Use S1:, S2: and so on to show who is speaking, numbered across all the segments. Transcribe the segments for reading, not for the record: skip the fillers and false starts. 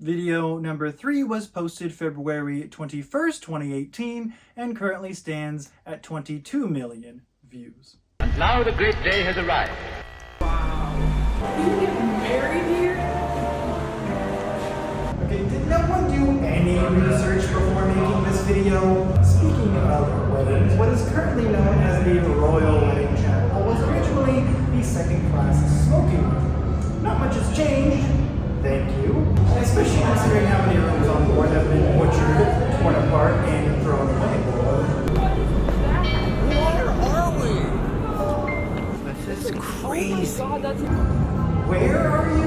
S1: Video number 3 was posted February 21st, 2018, and currently stands at 22 million views.
S2: And now the great day has arrived.
S3: Wow. You get married here?
S1: Okay, did no one do any research before making this video? Speaking of weddings, what is currently known as the Royal Wedding Chapel was originally the second-class smoking room. Not much has changed, thank you, especially considering how many rooms on board have been butchered, torn apart, and thrown away.
S3: Where are we?
S1: This is crazy.
S3: Oh my God, that's...
S1: Where are you?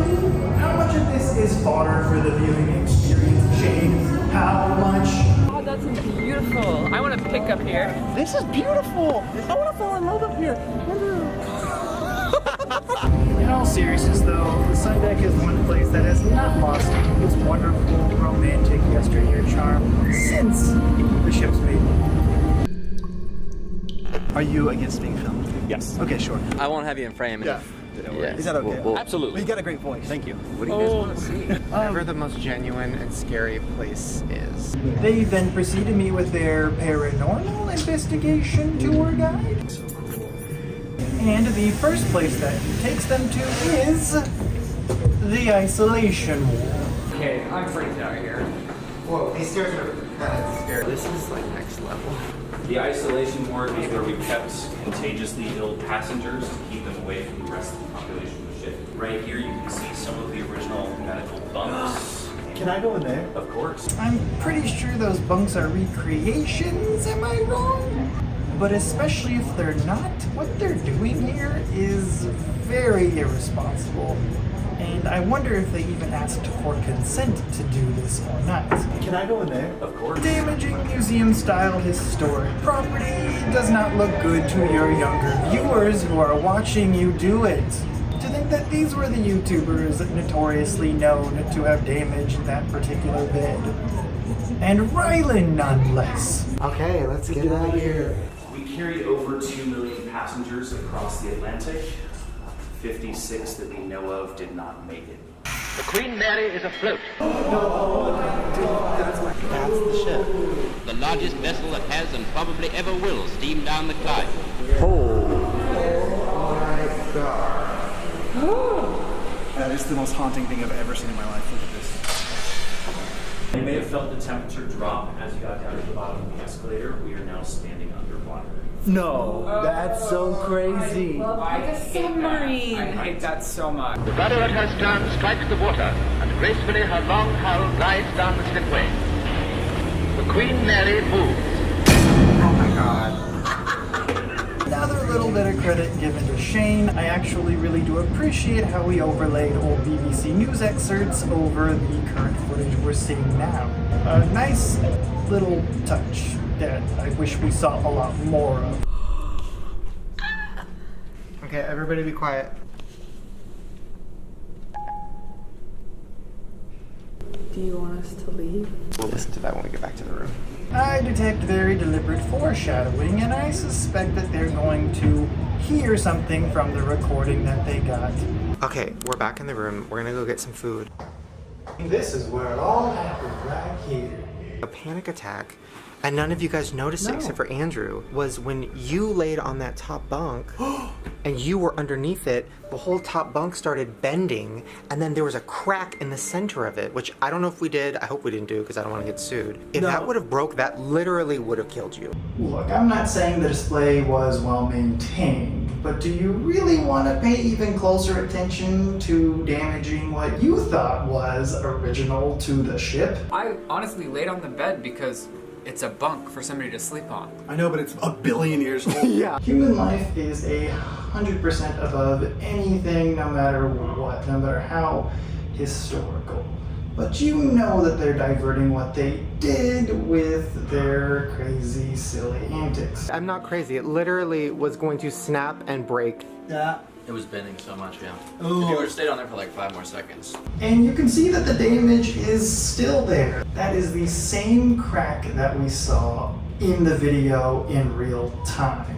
S1: How much of this is fodder for the viewing experience, Shane? How much?
S3: Oh, that's beautiful. I want to pick up here.
S1: This is beautiful. I want to fall in love up here. In all seriousness, though, the sun deck is one place that has not lost its wonderful, romantic yesteryear charm since the ship's made. Are you against being filmed?
S4: Yes.
S1: Okay, sure.
S5: I won't have you in frame.
S1: Yeah.
S5: Yeah.
S1: Is that okay?
S4: Absolutely.
S1: Well, you got a great voice.
S4: Thank you.
S5: What do you guys want to see?
S6: Whatever the most genuine and scary place is.
S1: They then proceed to meet with their paranormal investigation tour guide. And the first place that he takes them to is the isolation ward.
S7: Okay, I'm freaked out here.
S6: Whoa, these stairs are kind of scary. This is like next level.
S4: The isolation ward is where we kept contagiously ill passengers to keep them away from the rest of the population of the ship. Right here you can see some of the original medical bunks.
S1: Can I go in there?
S4: Of course.
S1: I'm pretty sure those bunks are recreations, am I wrong? But especially if they're not, what they're doing here is very irresponsible. And I wonder if they even asked for consent to do this or not. Can I go in there?
S4: Of course.
S1: Damaging museum-style historic property does not look good to your younger viewers who are watching you do it. To think that these were the YouTubers notoriously known to have damaged that particular bed. And Ryland, none less.
S6: Okay, let's get out of here.
S4: We carry over 2 million passengers across the Atlantic. 56 that we know of did not make it.
S2: The Queen Mary is afloat.
S6: That's the ship.
S8: The largest vessel that has and probably ever will steam down the Clyde.
S6: Oh my God.
S1: That is the most haunting thing I've ever seen in my life. Look at this.
S4: You may have felt the temperature drop as you got down to the bottom of the escalator. We are now standing underwater.
S1: No, that's so crazy.
S3: Like a submarine.
S7: I hate that so much.
S2: The rudder at her stern strikes the water, and gracefully her long hull glides down the slipway. The Queen Mary moves.
S6: Oh my God.
S1: Another little bit of credit given to Shane. I actually really do appreciate how he overlaid old BBC News excerpts over the current footage we're seeing now. A nice little touch that I wish we saw a lot more of.
S6: Okay, everybody be quiet.
S3: Do you want us to leave?
S6: We'll listen to that when we get back to the room.
S1: I detect very deliberate foreshadowing, and I suspect that they're going to hear something from the recording that they got.
S6: Okay, we're back in the room. We're gonna go get some food.
S1: This is where it all happened, right here.
S6: A panic attack, and none of you guys noticed it except for Andrew, was when you laid on that top bunk and you were underneath it, the whole top bunk started bending, and then there was a crack in the center of it, which I don't know if we did. I hope we didn't do because I don't want to get sued. If that would have broke, that literally would have killed you.
S1: Look, I'm not saying the display was well maintained, but do you really want to pay even closer attention to damaging what you thought was original to the ship?
S7: I honestly laid on the bed because it's a bunk for somebody to sleep on.
S9: I know, but it's a billion years old.
S1: Yeah. Human life is 100% above anything, no matter what, no matter how historical. But you know that they're diverting what they did with their crazy, silly antics.
S6: I'm not crazy. It literally was going to snap and break.
S1: Yeah.
S5: It was bending so much, yeah.
S1: Ooh.
S5: If you would have stayed on there for like 5 more seconds.
S1: And you can see that the damage is still there. That is the same crack that we saw in the video in real time.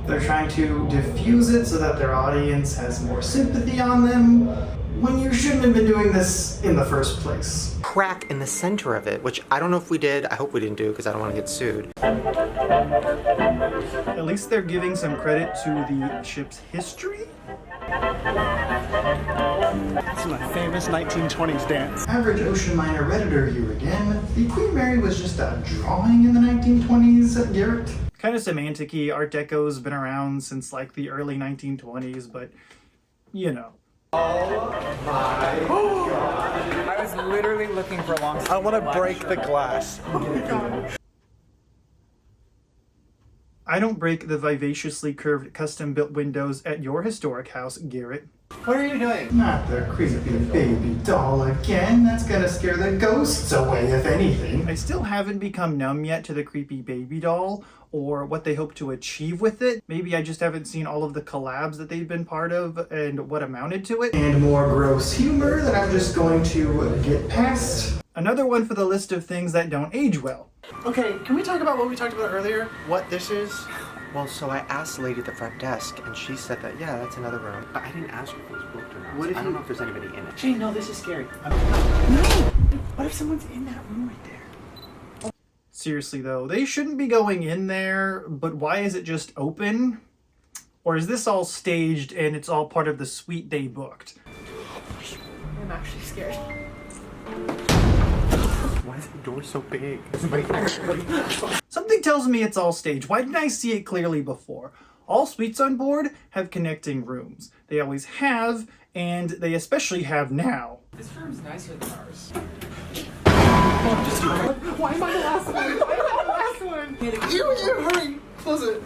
S1: They're trying to diffuse it so that their audience has more sympathy on them. when you shouldn't have been doing this in the first place.
S6: Crack in the center of it, which I don't know if we did. I hope we didn't do because I don't want to get sued.
S1: At least they're giving some credit to the ship's history.
S9: That's my famous 1920s dance.
S1: Average ocean liner Redditor here again. The Queen Mary was just a drawing in the 1920s, Garrett. Kind of semantic-y. Art Deco's been around since like the early 1920s, but you know.
S7: I was literally looking for a long.
S9: I want to break the glass.
S1: I don't break the vivaciously curved custom-built windows at your historic house, Garrett.
S6: What are you doing?
S1: Not the creepy baby doll again. That's gonna scare the ghosts away, if anything. I still haven't become numb yet to the creepy baby doll, or what they hope to achieve with it. Maybe I just haven't seen all of the collabs that they've been part of and what amounted to it. And more gross humor that I'm just going to get past. Another one for the list of things that don't age well.
S9: Okay, can we talk about what we talked about earlier? What this is?
S6: Well, so I asked the lady at the front desk, and she said that, yeah, that's another room. But I didn't ask her if it was booked or not.
S9: What if
S6: I don't
S9: you-
S6: know if there's anybody in it.
S9: Shane, no, this is scary. No! What if someone's in that room right there?
S1: Seriously though, they shouldn't be going in there, but why is it just open? Or is this all staged and it's all part of the suite they booked?
S3: I'm actually scared.
S6: Why is the door so big?
S1: Something tells me it's all staged. Why didn't I see it clearly before? All suites on board have connecting rooms. They always have, and they especially have now.
S7: This room's nicer than ours.
S3: Why am I the last one? Why am I the last one?
S9: You, hurry! Close it.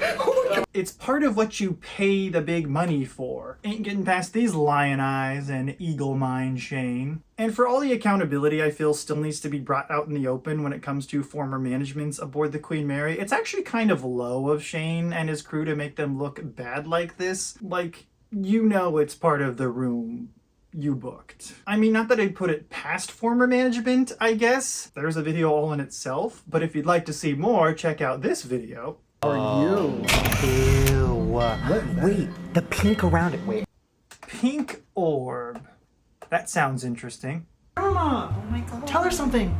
S9: Oh my god.
S1: It's part of what you pay the big money for. Ain't getting past these lion eyes and eagle mind, Shane. And for all the accountability I feel still needs to be brought out in the open when it comes to former managements aboard the Queen Mary, it's actually kind of low of Shane and his crew to make them look bad like this. Like, you know it's part of the room you booked. I mean, not that I'd put it past former management, I guess. There's a video all in itself, but if you'd like to see more, check out this video.
S6: Ew. Wait, the pink around it. Wait.
S1: Pink orb. That sounds interesting.
S9: Grandma!
S6: Oh my god.
S9: Tell her something!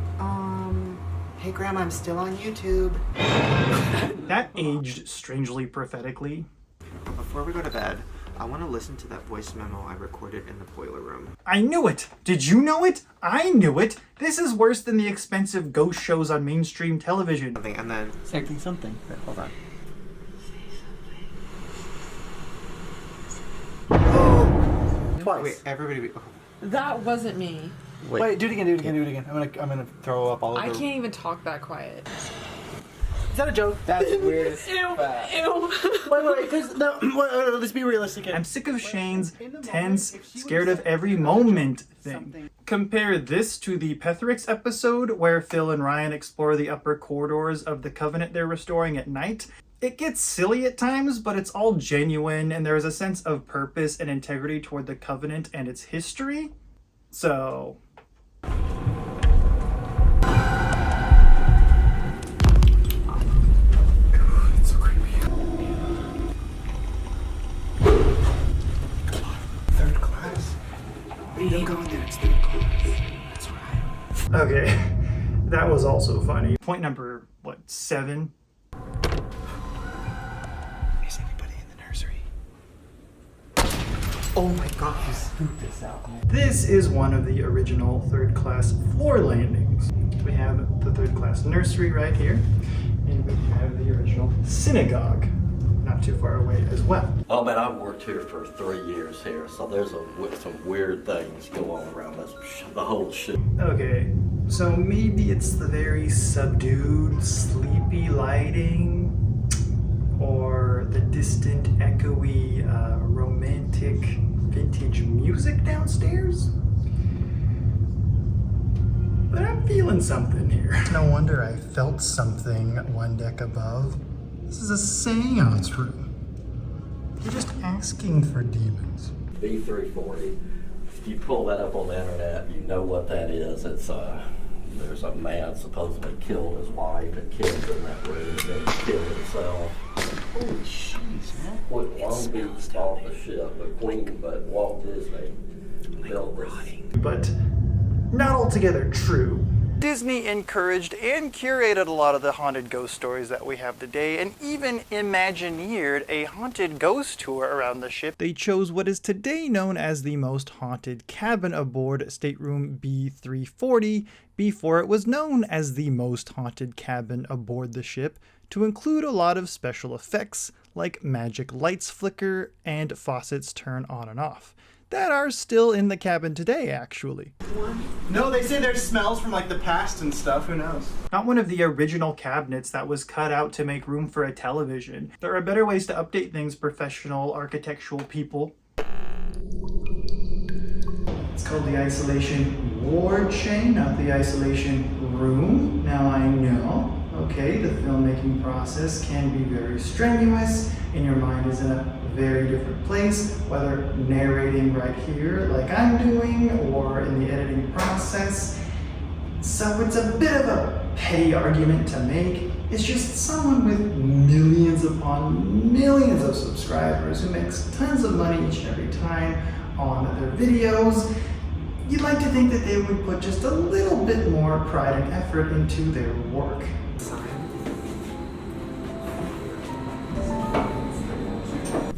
S6: Hey Grandma, I'm still on YouTube.
S1: That aged strangely prophetically.
S6: Before we go to bed, I want to listen to that voice memo I recorded in the boiler room.
S1: I knew it! Did you know it? I knew it! This is worse than the expensive ghost shows on mainstream television.
S6: And then...
S9: Saying something.
S6: Wait, hold on.
S9: Twice.
S6: Wait, everybody... Oh.
S3: That wasn't me.
S9: Wait, do it again. I'm gonna throw up all over.
S3: I can't even talk that quiet.
S9: Is that a joke?
S7: That's weird as
S3: Ew,
S7: fuck.
S3: ew.
S9: Wait, because no. Let's be realistic.
S1: I'm sick of Shane's tense, scared of every moment thing. Compare this to the Pethrix episode where Phil and Ryan explore the upper corridors of the Covenant they're restoring at night. It gets silly at times, but it's all genuine, and there is a sense of purpose and integrity toward the Covenant and its history. So...
S9: It's so creepy. Third class. Don't go in there. It's third class. That's right.
S1: Okay, that was also funny. Point number, 7?
S9: Is anybody in the nursery?
S6: Oh my god, you scooped this out.
S1: This is one of the original third class floor landings. We have the third class nursery right here, and we have the original synagogue not too far away as well.
S10: Oh man, I've worked here for 3 years here, so there's some weird things go on around us. The whole shit.
S1: Okay, so maybe it's the very subdued, sleepy lighting, or the distant, echoey, romantic, vintage music downstairs? But I'm feeling something here. No wonder I felt something one deck above. This is a seance room. You're just asking for demons.
S10: B340. If you pull that up on the internet, you know what that is. It's there's a man supposedly killed his wife and kids in that room and then killed himself.
S9: Holy jeez, man.
S10: What Long Beach bought the ship, the Queen, but Walt Disney built this.
S1: But not altogether true. Disney encouraged and curated a lot of the haunted ghost stories that we have today, and even imagineered a haunted ghost tour around the ship. They chose what is today known as the most haunted cabin aboard stateroom B340 before it was known as the most haunted cabin aboard the ship, to include a lot of special effects like magic lights flicker and faucets turn on and off that are still in the cabin today, actually.
S11: No, they say there's smells from like the past and stuff, who knows?
S1: Not one of the original cabinets that was cut out to make room for a television. There are better ways to update things, professional architectural people. It's called the isolation ward, Shane, not the isolation room. Now I know, okay, the filmmaking process can be very strenuous and your mind is in a very different place, whether narrating right here like I'm doing or in the editing process. So it's a bit of a petty argument to make. It's just someone with millions upon millions of subscribers who makes tons of money each and every time on their videos. You'd like to think that they would put just a little bit more pride and effort into their work.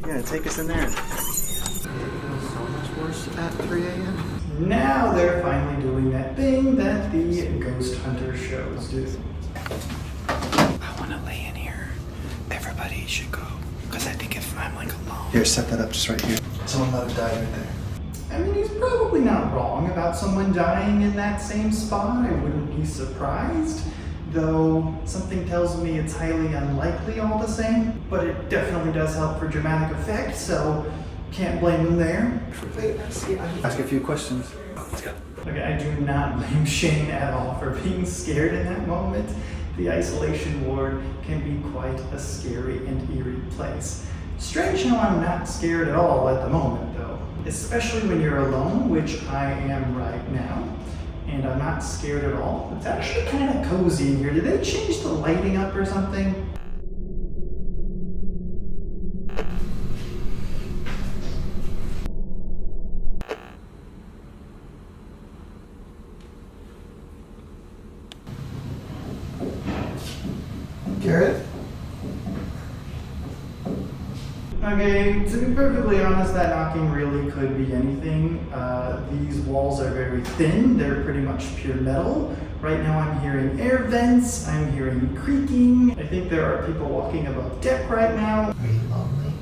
S11: Yeah, take us in there.
S6: So much worse at 3 a.m.
S1: Now they're finally doing that thing that the ghost hunter shows do.
S9: I want to lay in here. Everybody should go. Because I think if I'm like alone. Here, set that up just right here. Someone might have died right there.
S1: I mean, he's probably not wrong about someone dying in that same spot. I wouldn't be surprised. Though something tells me it's highly unlikely all the same. But it definitely does help for dramatic effect, so can't blame him there.
S11: Ask a few questions. Let's go.
S1: Okay, I do not blame Shane at all for being scared in that moment. The isolation ward can be quite a scary and eerie place. Strange how I'm not scared at all at the moment though. Especially when you're alone, which I am right now. And I'm not scared at all. It's actually kind of cozy in here. Did they change the lighting up or something?
S11: Garrett?
S1: Okay, to be perfectly honest, that knocking really could be anything. These walls are very thin, they're pretty much pure metal. Right now I'm hearing air vents, I'm hearing creaking. I think there are people walking above deck right now.
S9: Are you lonely?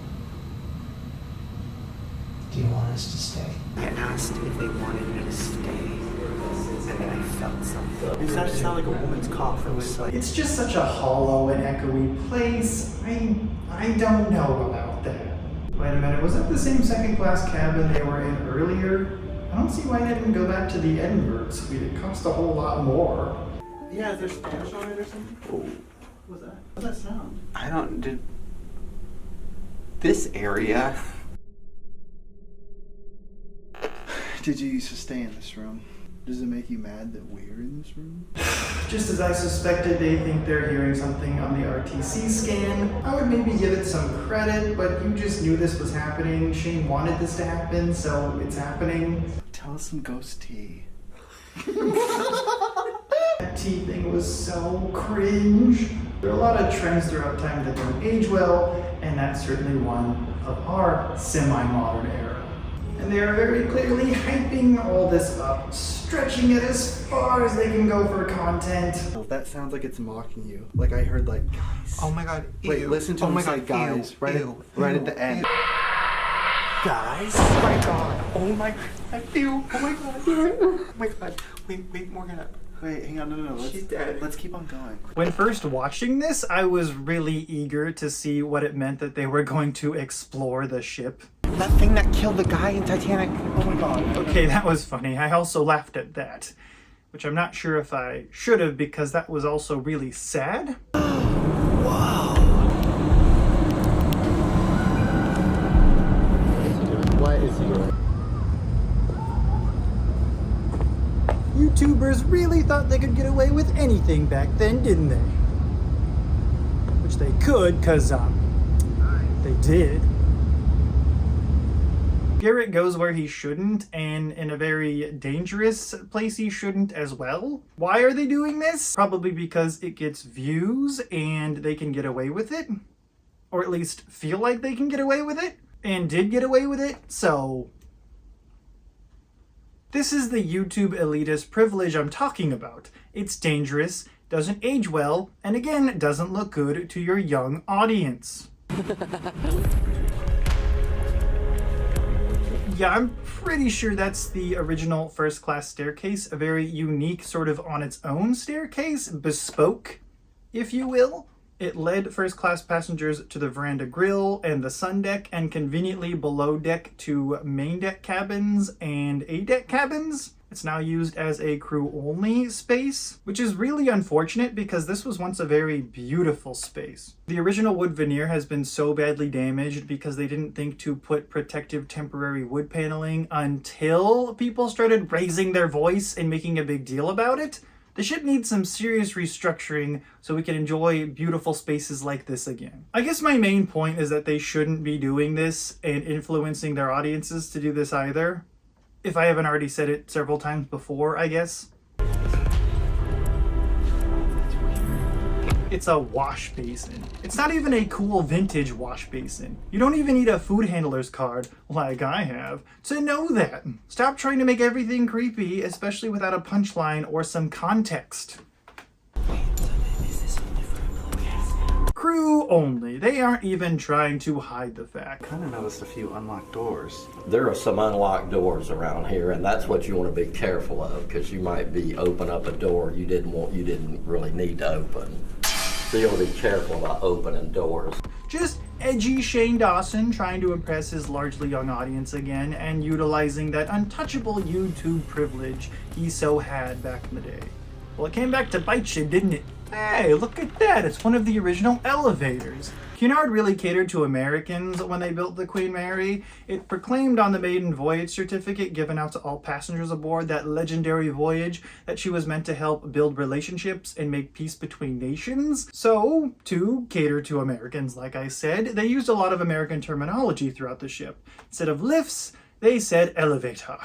S9: Do you want us to stay? I asked if they wanted me to stay, and then I felt something.
S11: It started to sound like a woman's cough. It was like,
S1: It's just such a hollow and echoey place. I don't know about that. Wait a minute, was that the same second class cabin they were in earlier? I don't see why they didn't go back to the Edinburgh suite. It cost a whole lot more.
S11: yeah, is there Spanish on it or something? What was that? What was that sound?
S6: I don't. Did this area?
S11: Did you used to stay in this room? Does it make you mad that we're in this room?
S1: Just as I suspected, they think they're hearing something on the RTC scan. I would maybe give it some credit, but you just knew this was happening. Shane wanted this to happen, so it's happening.
S11: Tell us some ghost tea.
S1: That tea thing was so cringe. There are a lot of trends throughout time that don't age well, and that's certainly one of our semi-modern era. And they are very clearly hyping all this up, stretching it as far as they can go for content.
S11: Oh, that sounds like it's mocking you. Like I heard like, guys.
S6: Oh my god.
S11: Wait,
S6: ew.
S11: listen to
S6: oh
S11: him
S6: my
S11: say
S6: god,
S11: guys
S6: ew,
S11: right,
S6: ew,
S11: right
S6: ew,
S11: at the end.
S6: ew.
S11: Guys?
S6: Oh my god. Oh my god. Ew. Oh my god. Oh my god. Wait, Morgan.
S11: Wait, hang on, no.
S6: She's dead.
S11: Let's keep on going.
S1: When first watching this, I was really eager to see what it meant that they were going to explore the ship.
S6: That thing that killed the guy in Titanic. Oh my god.
S1: Okay, that was funny. I also laughed at that, which I'm not sure if I should have because that was also really sad.
S11: What is he doing?
S1: YouTubers really thought they could get away with anything back then, didn't they? Which they could, because they did. Garrett goes where he shouldn't, and in a very dangerous place he shouldn't as well. Why are they doing this? Probably because it gets views and they can get away with it. Or at least feel like they can get away with it. And did get away with it, so... This is the YouTube elitist privilege I'm talking about. It's dangerous, doesn't age well, and again, doesn't look good to your young audience. Yeah, I'm pretty sure that's the original first class staircase, a very unique sort of on its own staircase, bespoke, if you will. It led first class passengers to the veranda grill and the sun deck, and conveniently below deck to main deck cabins and A deck cabins. It's now used as a crew-only space, which is really unfortunate because this was once a very beautiful space. The original wood veneer has been so badly damaged because they didn't think to put protective temporary wood paneling until people started raising their voice and making a big deal about it. The ship needs some serious restructuring so we can enjoy beautiful spaces like this again. I guess my main point is that they shouldn't be doing this and influencing their audiences to do this either. If I haven't already said it several times before, I guess. It's a wash basin. It's not even a cool vintage wash basin. You don't even need a food handler's card, like I have, to know that. Stop trying to make everything creepy, especially without a punchline or some context. Crew only. They aren't even trying to hide the fact.
S9: Kind of noticed a few unlocked doors.
S10: There are some unlocked doors around here, and that's what you want to be careful of, because you might be open up a door you didn't really need to open. So you want to be careful about opening doors.
S1: Just edgy Shane Dawson trying to impress his largely young audience again and utilizing that untouchable YouTube privilege he so had back in the day. Well, it came back to bite you, didn't it? Hey, look at that! It's one of the original elevators. Cunard really catered to Americans when they built the Queen Mary. It proclaimed on the maiden voyage certificate given out to all passengers aboard that legendary voyage that she was meant to help build relationships and make peace between nations. So, to cater to Americans, like I said, they used a lot of American terminology throughout the ship. Instead of lifts, they said elevator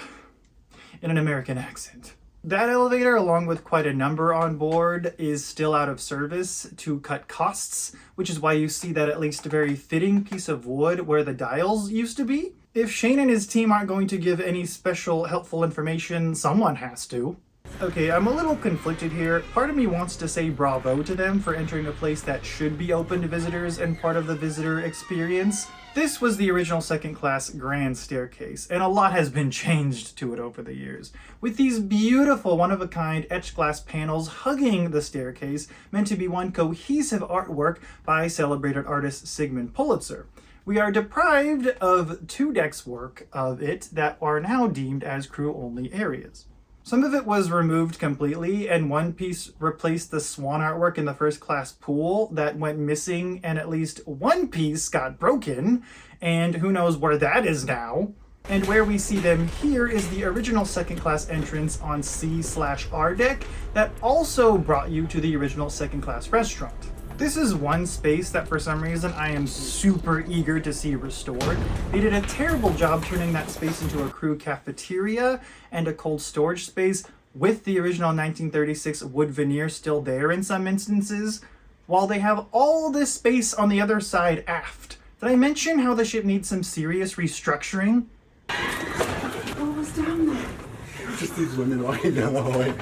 S1: in an American accent. That elevator, along with quite a number on board, is still out of service to cut costs, which is why you see that at least very fitting piece of wood where the dials used to be. If Shane and his team aren't going to give any special helpful information, someone has to. Okay, I'm a little conflicted here. Part of me wants to say bravo to them for entering a place that should be open to visitors and part of the visitor experience. This was the original second-class grand staircase, and a lot has been changed to it over the years, with these beautiful one-of-a-kind etched glass panels hugging the staircase, meant to be one cohesive artwork by celebrated artist Sigmund Pulitzer. We are deprived of 2 decks work of it that are now deemed as crew-only areas. Some of it was removed completely, and one piece replaced the swan artwork in the first class pool that went missing, and at least one piece got broken, and who knows where that is now. And where we see them here is the original second class entrance on C/R deck that also brought you to the original second class restaurant. This is one space that for some reason I am super eager to see restored. They did a terrible job turning that space into a crew cafeteria and a cold storage space with the original 1936 wood veneer still there in some instances, while they have all this space on the other side aft. Did I mention how the ship needs some serious restructuring?
S3: What was down there?
S11: Just these women walking down the hallway.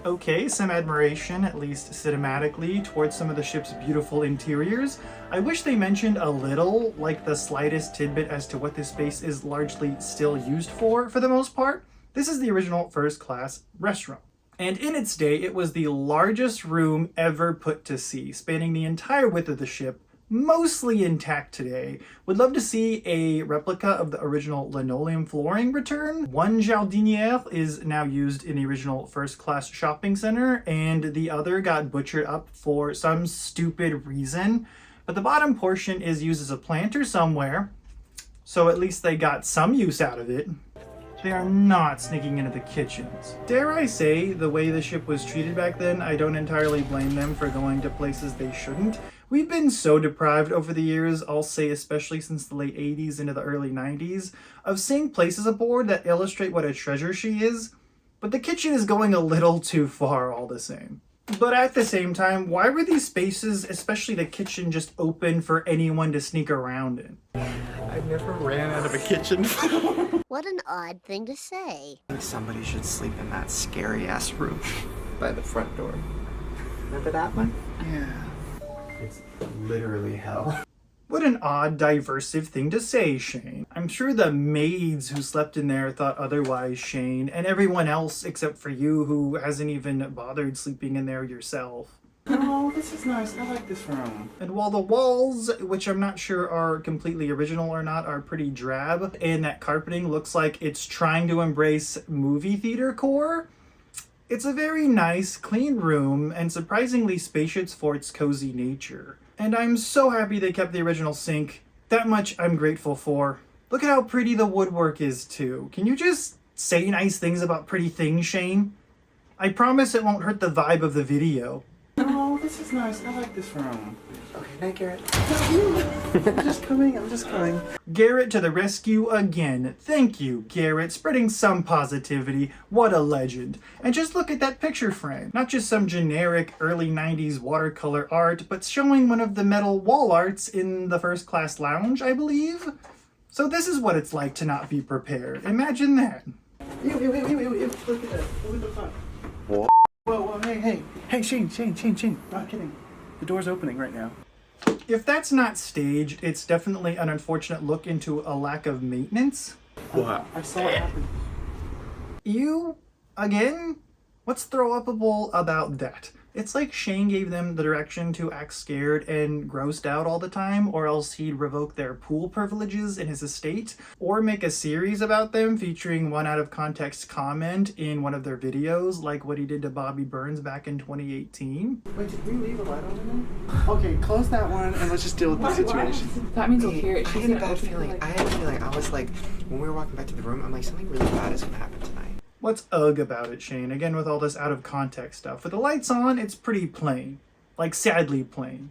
S1: Okay, some admiration, at least cinematically, towards some of the ship's beautiful interiors. I wish they mentioned a little, like the slightest tidbit as to what this space is largely still used for the most part. This is the original first class restaurant. And in its day, it was the largest room ever put to sea, spanning the entire width of the ship, mostly intact today. Would love to see a replica of the original linoleum flooring return. One jardiniere is now used in the original first class shopping center, and the other got butchered up for some stupid reason. But the bottom portion is used as a planter somewhere, so at least they got some use out of it. They are not sneaking into the kitchens. Dare I say, the way the ship was treated back then, I don't entirely blame them for going to places they shouldn't. We've been so deprived over the years, I'll say especially since the late 80s into the early 90s, of seeing places aboard that illustrate what a treasure she is, but the kitchen is going a little too far all the same. But at the same time, why were these spaces, especially the kitchen, just open for anyone to sneak around in?
S6: I never ran out of a kitchen.
S12: What an odd thing to say.
S6: I think somebody should sleep in that scary ass room by the front door. Remember that one?
S11: Yeah.
S6: It's literally hell.
S1: What an odd, diversive thing to say, Shane. I'm sure the maids who slept in there thought otherwise, Shane, and everyone else except for you who hasn't even bothered sleeping in there yourself.
S11: Oh, this is nice. I like this room.
S1: And while the walls, which I'm not sure are completely original or not, are pretty drab, and that carpeting looks like it's trying to embrace movie theater core, it's a very nice, clean room and surprisingly spacious for its cozy nature. And I'm so happy they kept the original sink. That much I'm grateful for. Look at how pretty the woodwork is too. Can you just say nice things about pretty things, Shane? I promise it won't hurt the vibe of the video.
S11: Oh, this is nice. I like this room.
S6: Okay, night, Garrett.
S11: I'm just coming.
S1: Garrett to the rescue again. Thank you, Garrett, spreading some positivity. What a legend. And just look at that picture frame. Not just some generic early 90s watercolor art, but showing one of the metal wall arts in the first class lounge, I believe. So this is what it's like to not be prepared. Imagine that.
S11: Ew, look at that. Look at the front.
S6: What?
S11: Whoa, hey, Shane. Not kidding. The door's opening right now.
S1: If that's not staged, it's definitely an unfortunate look into a lack of maintenance.
S6: What?
S11: I saw it happen.
S1: You? Again? What's throw-upable about that? It's like Shane gave them the direction to act scared and grossed out all the time, or else he'd revoke their pool privileges in his estate, or make a series about them featuring one out-of-context comment in one of their videos, like what he did to Bobby Burns back in 2018.
S11: Wait, did we leave a light on in there? Okay, close that one and let's just deal with the situation.
S3: That means you'll hear it.
S6: I had a bad feeling. I was like, when we were walking back to the room, I'm like, something really bad is gonna happen tonight.
S1: What's ugh about it, Shane? Again, with all this out-of-context stuff. With the lights on, it's pretty plain. Like, sadly plain.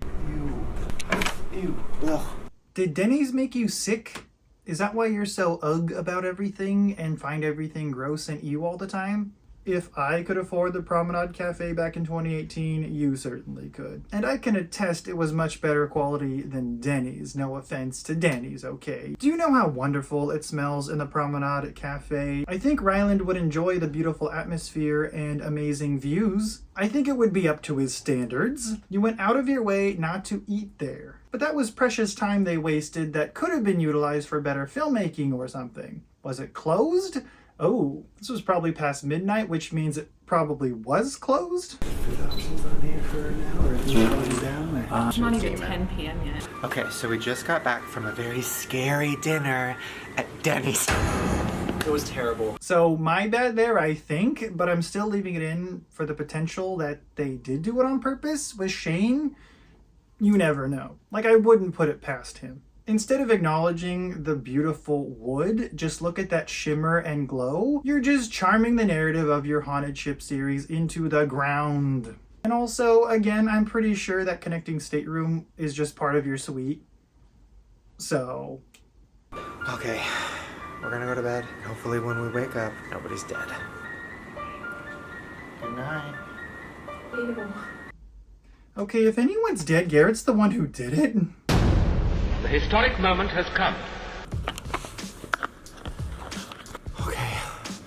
S11: Ew. Ugh.
S1: Did Denny's make you sick? Is that why you're so ugh about everything and find everything gross and ew all the time? If I could afford the Promenade Cafe back in 2018, you certainly could. And I can attest it was much better quality than Denny's. No offense to Denny's, okay? Do you know how wonderful it smells in the Promenade Cafe? I think Ryland would enjoy the beautiful atmosphere and amazing views. I think it would be up to his standards. You went out of your way not to eat there. But that was precious time they wasted that could have been utilized for better filmmaking or something. Was it closed? Oh, this was probably past midnight, which means it probably was closed?
S11: Food options on here for an hour. It's going down.
S3: It's not even 10 p.m. yet.
S6: Okay, so we just got back from a very scary dinner at Denny's.
S7: It was terrible.
S1: So my bad there, I think, but I'm still leaving it in for the potential that they did do it on purpose. With Shane, you never know. Like, I wouldn't put it past him. Instead of acknowledging the beautiful wood, just look at that shimmer and glow. You're just charming the narrative of your haunted ship series into the ground. And also, again, I'm pretty sure that connecting stateroom is just part of your suite. So...
S6: Okay, we're gonna go to bed. Hopefully when we wake up, nobody's dead. Good night.
S1: Okay, if anyone's dead, Garrett's the one who did it.
S2: The historic moment has come.
S6: Okay,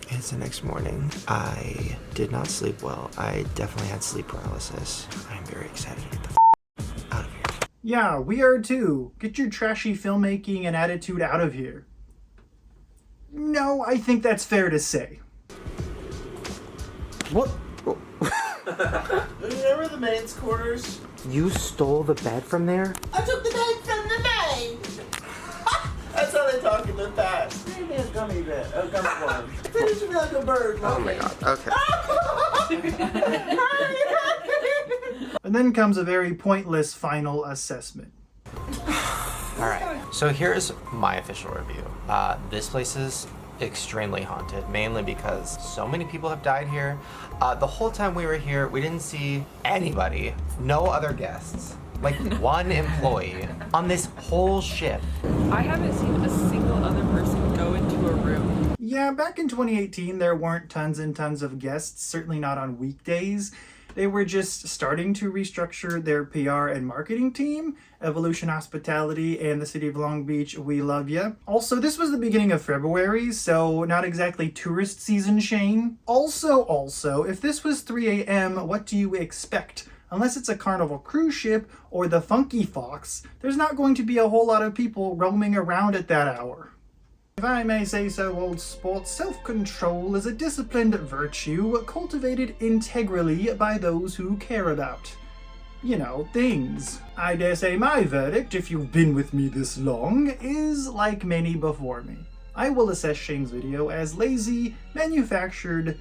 S6: it's the next morning. I did not sleep well. I definitely had sleep paralysis. I'm very excited to get the out of here.
S1: Yeah, we are too. Get your trashy filmmaking and attitude out of here. No, I think that's fair to say.
S6: What?
S11: Remember the maid's quarters?
S6: You stole the bed from there?
S11: I took the bed from the maid! That's how they talk in the past. Maybe a gummy bed, a gummy worm. Finish me like a bird.
S6: Oh my god, okay.
S1: And then comes a very pointless final assessment.
S6: Alright, so here's my official review. This place is extremely haunted, mainly because so many people have died here. The whole time we were here, we didn't see anybody, no other guests, like one employee on this whole ship.
S3: I haven't seen a single other person go into a room.
S1: Yeah, back in 2018, there weren't tons and tons of guests, certainly not on weekdays. They were just starting to restructure their PR and marketing team. Evolution Hospitality and the City of Long Beach, we love ya. Also, this was the beginning of February, so not exactly tourist season, Shane. Also, if this was 3 a.m., what do you expect? Unless it's a Carnival cruise ship or the Funky Fox, there's not going to be a whole lot of people roaming around at that hour. If I may say so, old sport, self-control is a disciplined virtue cultivated integrally by those who care about, you know, things. I dare say my verdict, if you've been with me this long, is like many before me. I will assess Shane's video as lazy, manufactured,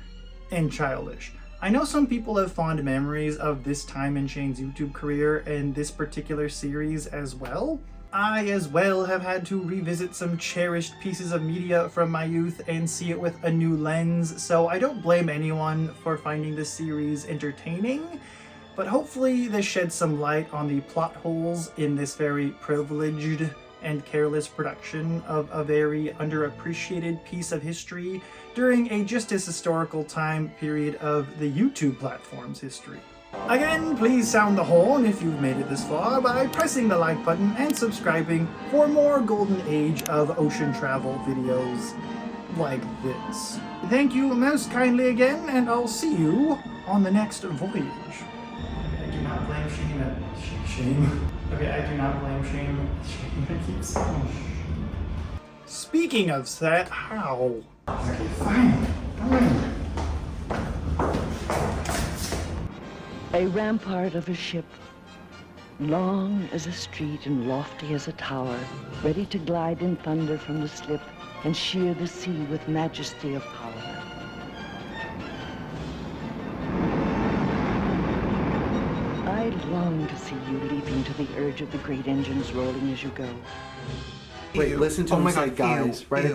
S1: and childish. I know some people have fond memories of this time in Shane's YouTube career and this particular series as well. I as well have had to revisit some cherished pieces of media from my youth and see it with a new lens, so I don't blame anyone for finding this series entertaining, but hopefully this sheds some light on the plot holes in this very privileged and careless production of a very underappreciated piece of history during a just as historical time period of the YouTube platform's history. Again, please sound the horn if you've made it this far by pressing the like button and subscribing for more golden age of ocean travel videos like this. Thank you most kindly again, and I'll see you on the next voyage. I do not blame Shane. Okay, I do not blame Shane. Shane keeps saying. Speaking of that, how? Okay, fine.
S13: A rampart of a ship, long as a street and lofty as a tower, ready to glide in thunder from the slip and shear the sea with majesty of power. I long to see you leaping to the urge of the great engines rolling as you go.
S9: Wait, listen to him say, guys, right?